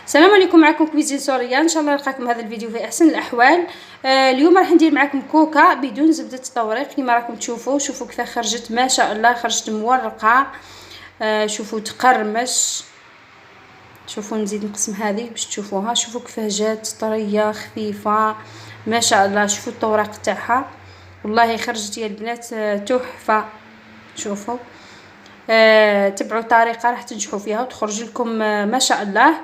السلام عليكم، معكم كويزين سوريا. ان شاء الله نلقاكم هذا الفيديو في احسن الاحوال. اليوم راح ندير معكم كوكا بدون زبده التوريق كما راكم تشوفوا. شوفوا كيف خرجت، ما شاء الله خرجت مورقه. شوفوا تقرمش. شوفوا نزيد نقسم هذه باش تشوفوها. شوفوا كيف جات طريه خفيفه ما شاء الله. شوفوا التوراق تاعها والله خرجت يا البنات تحفه. شوفوا تبعوا طريقه راح تنجحوا فيها وتخرج لكم ما شاء الله.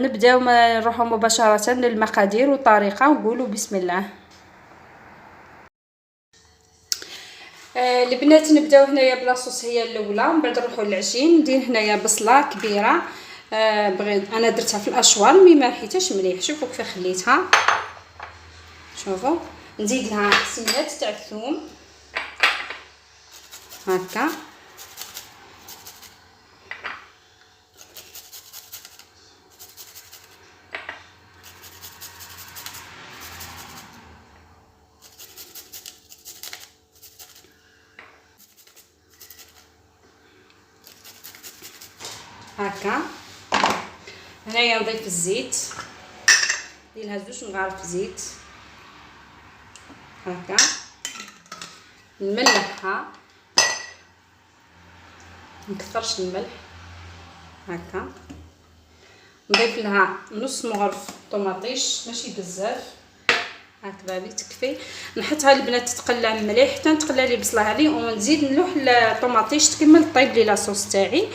نبداو نروحوا مباشره للمقادير والطريقه ونقولوا بسم الله. البنات نبداو هنايا بلاصوص هي الاولى، من بعد نروحوا للعجين. ندير هنايا بصله كبيره، بغيت انا درتها في الاشوار مي ما حيتهاش مليح. شوفوا كيف خليتها. شوفوا نزيد لها حسينات تاع الثوم هكا. هكا هنايا نضيف الزيت، نديرلها 2 مغارف زيت هكا. نملحها، مكثرش الملح هكا. نضيف لها نص مغرف طوماطيش ماشي بزاف هكذا لي تكفي. نحطها البنات تتقلى مليح حتى نتقلى لي البصله هذه، ونزيد نلوح الطوماطيش تكمل طيب لي لاصوص تاعي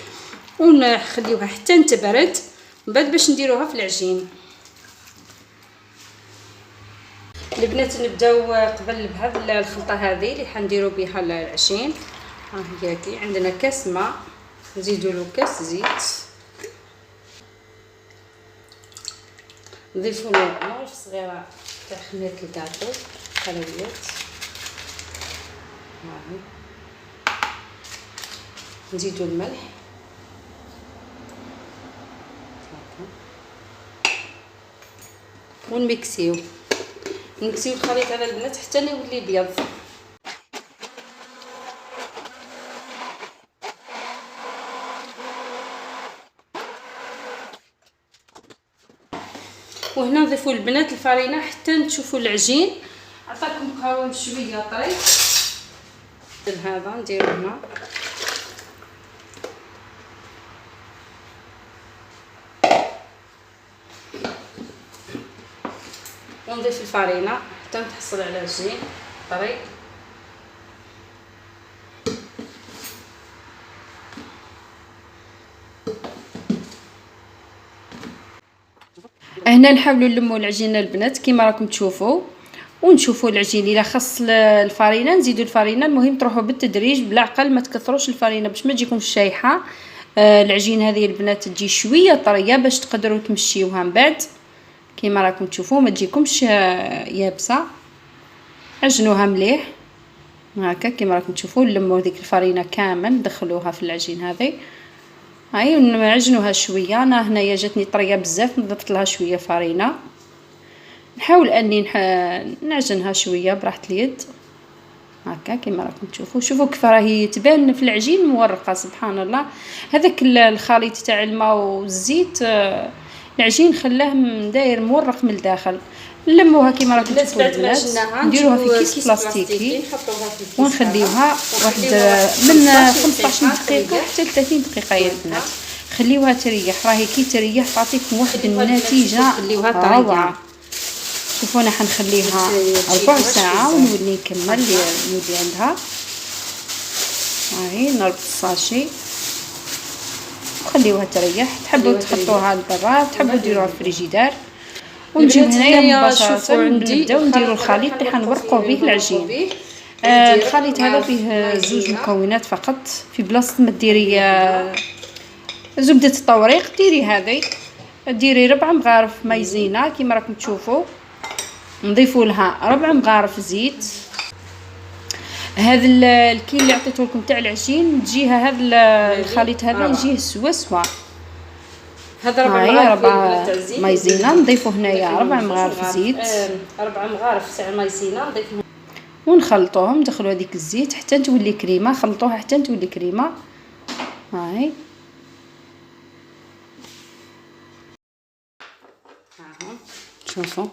ونخليوها حتى تبرد. من بعد باش نديروها في العجين. البنات نبداو قبل بهذه الخلطه هذه اللي حنديروا بها العجين. ها هي كي عندنا كاس ماء، نزيدوا له كاس زيت، نضيفوا له مغرف صغيره تاع خميره الكاطو حلويات. هاهي نزيدوا الملح ونميكسيو الخليط هذا البنات حتى يولي بيض. وهنا نضيفوا البنات الفرينه حتى تشوفوا العجين عطاكم قوام شويه طري. هذا نديرو هنا ونضيف الفرينه حتى نحصل على عجين طري. هنا نحاولوا نلموا العجينه البنات كما راكم تشوفوا، ونشوفوا العجين الا خص الفرينه نزيدوا الفرينه. المهم تروحوا بالتدريج بالعقل، ما تكثروش الفرينه باش ما تجيكمش شايحه. العجين هذه البنات تجي شويه طريه باش تقدروا تمشيوها من بعد كما راكم تشوفوا، ما تجيكمش يابسه. عجنوها مليح هكا كما راكم تشوفوا. نلموا ديك الفرينه كامل ندخلوها في العجين هذه. هاي ونعجنوها شويه. انا هنايا جاتني طريه بزاف نضفت لها شويه فرينه. نحاول اني نعجنها شويه براحه اليد هكا كما راكم تشوفوا. شوفوا كيف راهي تبان في العجين مورقه سبحان الله. هذاك الخليط تاع الماء والزيت العجين خلاه داير مورق من الداخل. نلموها كما راكم تشوفوا البنات. نديروها في كيس بلاستيكي ونخليوها واحد من 15 دقيقه حتى 30 دقيقه يا البنات. خليوها تريح، راهي كي تريح تعطيكم واحد النتيجه روعه. شوفوا انا حنخليها ربع ساعه ونولي نكمل نولي عندها. هاي نربط الساشي وخليوها تريح. تحبوا تحطوها للبراد، تحبوا ديروها في الفريجيدار. ونجيو هنايا مباشره نبداو نديروا الخليط اللي حنورقوا به العجين. الخليط هذا فيه 2 مكونات فقط. في بلاصه ما ديري زبده التوريق ديري هذه، ديري 4 مغارف مايزينا كما راكم تشوفوا. نضيفوا لها 4 مغارف زيت. هذا الكيل اللي عطيته لكم تاع العجين تجيها هذا الخليط هذا يجيه سوا. هذا 4 مايزينا. نضيفوا هنايا 4 مغارف زيت، 4 مغارف تاع مايزينا نضيفهم ونخلطوهم. ندخلوا هذيك الزيت حتى تولي كريمه. خلطوها حتى تولي كريمه. هاي شوفوا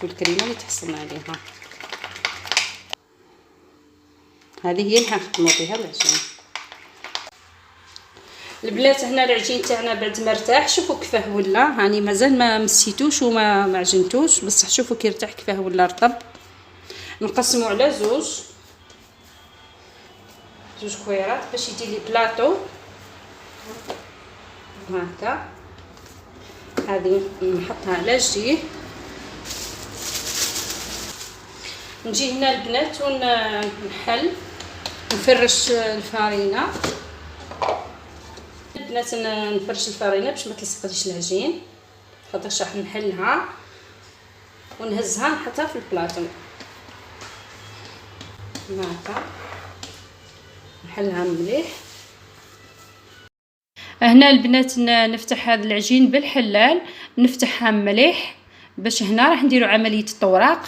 الكريمه اللي تحصلنا عليها. هذه هي اللي حنخدموا بها العجين. البنات هنا العجين تاعنا بعد ما ارتاح، شوفوا كيفاه ولا، هاني مازال ما مسيتوش وما عجنتوش، بصح شوفوا كي ارتاح كيفاه ولا رطب. نقسموا على زوج كويرات باش يدير لي بلاطو هكا. هذه نحطها على جهه. نجي هنا البنات ونحل نفرش الفارينه. البنات نفرش الفارينه باش ما تلصقليش العجين، خاطرش راح نحلها ونهزها نحطها في البلاطو هكا. نحلها مليح. هنا البنات نفتح هذا العجين بالحلال، نفتحها مليح باش هنا راح نديروا عمليه الطوراق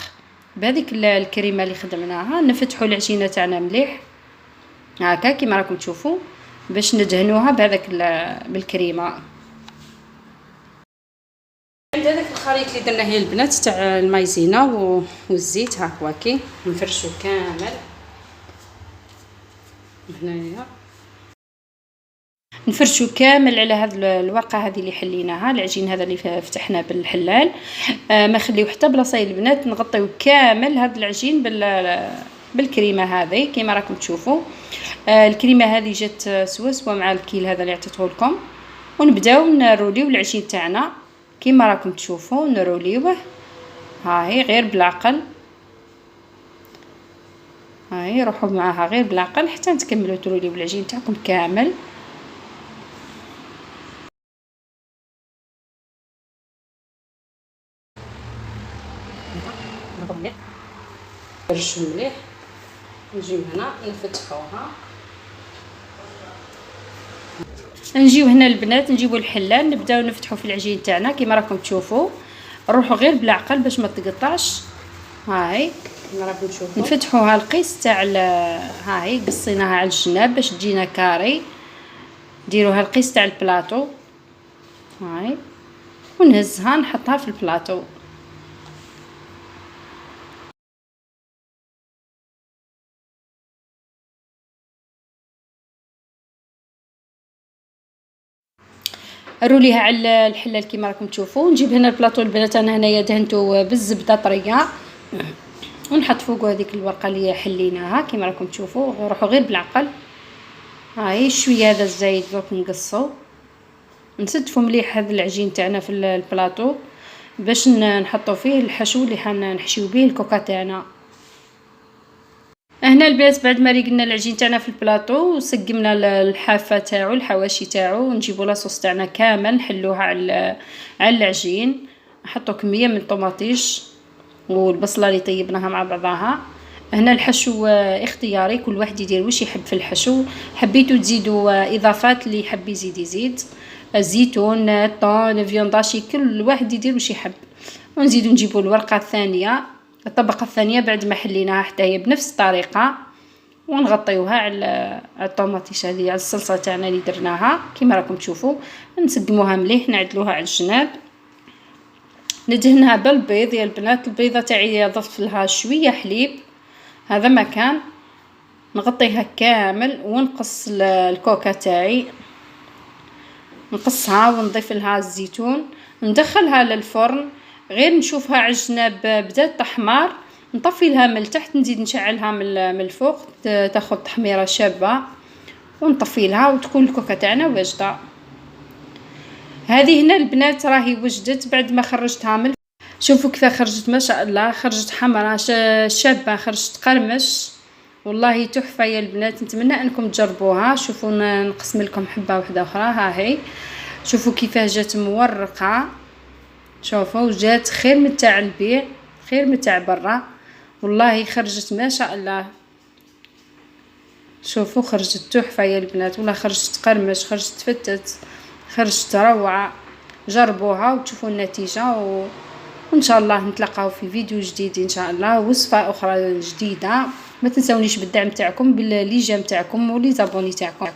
بهذيك الكريمه اللي خدمناها. نفتحوا العجينه تاعنا مليح هكا كيما راكم تشوفوا باش ندهنوها بهذاك بالكريمه. عند هذاك الخليط اللي درناه يا البنات تاع المايزينا والزيت، ها هو كي نفرشوا كامل هنايا، نفرشوا كامل على هذه الورقه هذه اللي حليناها، العجين هذا اللي فتحناه بالحلال. ما نخليو حتى بلاصه البنات، نغطيو كامل هذا العجين بالكريمه هذه كيما راكم تشوفوا. الكريمه هذه جات سوا مع الكيل هذا اللي عطيته لكم. ونبداو نروليو العجين تاعنا كيما راكم تشوفوا، نروليوه هاهي غير بالعقل، هاهي روحوا معاها غير بالعقل حتى تكملوا تروليو العجين تاعكم كامل. نفرشوا مليح، نجيو هنا نفتحوها. نجيو هنا البنات نجيبوا الحلال نبداو نفتحوا في العجين تاعنا كيما راكم تشوفوا، نروحوا غير بالعقل باش ما تقطعش. هاي كيما راكم تشوفوا نفتحوها القيس تاع هاي قصيناها على الجناب باش تجينا كاري. ديروها القيس تاع البلاطو هاي ونهزها نحطها في البلاطو. روليها على الحلال كيما راكم تشوفوا. نجيب هنا البلاطو البنات، انا هنايا دهنته بالزبده طريه، ونحط فوقه هذيك الورقه اللي حليناها كيما راكم تشوفوا. روحوا غير بالعقل، هاي شويه هذا الزايد درك نقصو، نسدفوا مليح هذا العجين تاعنا في البلاطو باش نحطوا فيه الحشو اللي حنحشيو به الكوكا تاعنا. هنا البنات بعد ما ريقنا العجين تاعنا في البلاطو وسقمنا الحافه تاعو الحواشي تاعو، نجيبوا لاصوص تاعنا كامل نحلوها على العجين. نحطوا كميه من الطوماطيش والبصله اللي طيبناها مع بعضها. هنا الحشو اختياري، كل واحد يدير واش يحب في الحشو. حبيتوا تزيدوا اضافات اللي يحب يزيد، الزيتون، الطون، فيونداشي، كل واحد يدير واش يحب. ونزيدوا نجيبوا الورقه الثانيه، الطبقه الثانيه بعد ما حليناها حتى هي بنفس الطريقه، ونغطيوها على الطوماطيش هذه، على الصلصه تاعنا اللي درناها كيما راكم تشوفوا. نسقموها مليح، نعدلوها على الجناب. ندهنها بالبيض يا البنات. البيضه تاعي ضفت لها شويه حليب، هذا مكان. نغطيها كامل ونقص الكوكا تاعي، نقصها ونضيف لها الزيتون، ندخلها للفرن. غير نشوفها على الجناب بدات تحمر، نطفي لها من التحت، نزيد نشعلها من الفوق تاخذ تحميره شابه، ونطفي لها وتكون الكوكا تاعنا واجده. هذه هنا البنات راهي وجدت بعد ما خرجتها من. شوفوا كيف خرجت، ما شاء الله خرجت حمراء شابه، خرجت قرمش، والله تحفه يا البنات. نتمنى انكم تجربوها. شوفوا نقسم لكم حبه واحده اخرى، ها هي شوفوا كيفاه جات مورقه، شوفوا جات خير من تاع البيع، خير من تاع برا، والله خرجت ما شاء الله. شوفوا خرجت تحفه يا البنات، والله خرجت قرمش، خرجت فتت، خرجت روعه. جربوها وتشوفوا النتيجه وان شاء الله نتلاقاو في فيديو جديد ان شاء الله، وصفه اخرى جديده. ما تنسونيش بالدعم تاعكم، باللي جام تاعكم ولي زابوني تاعكم.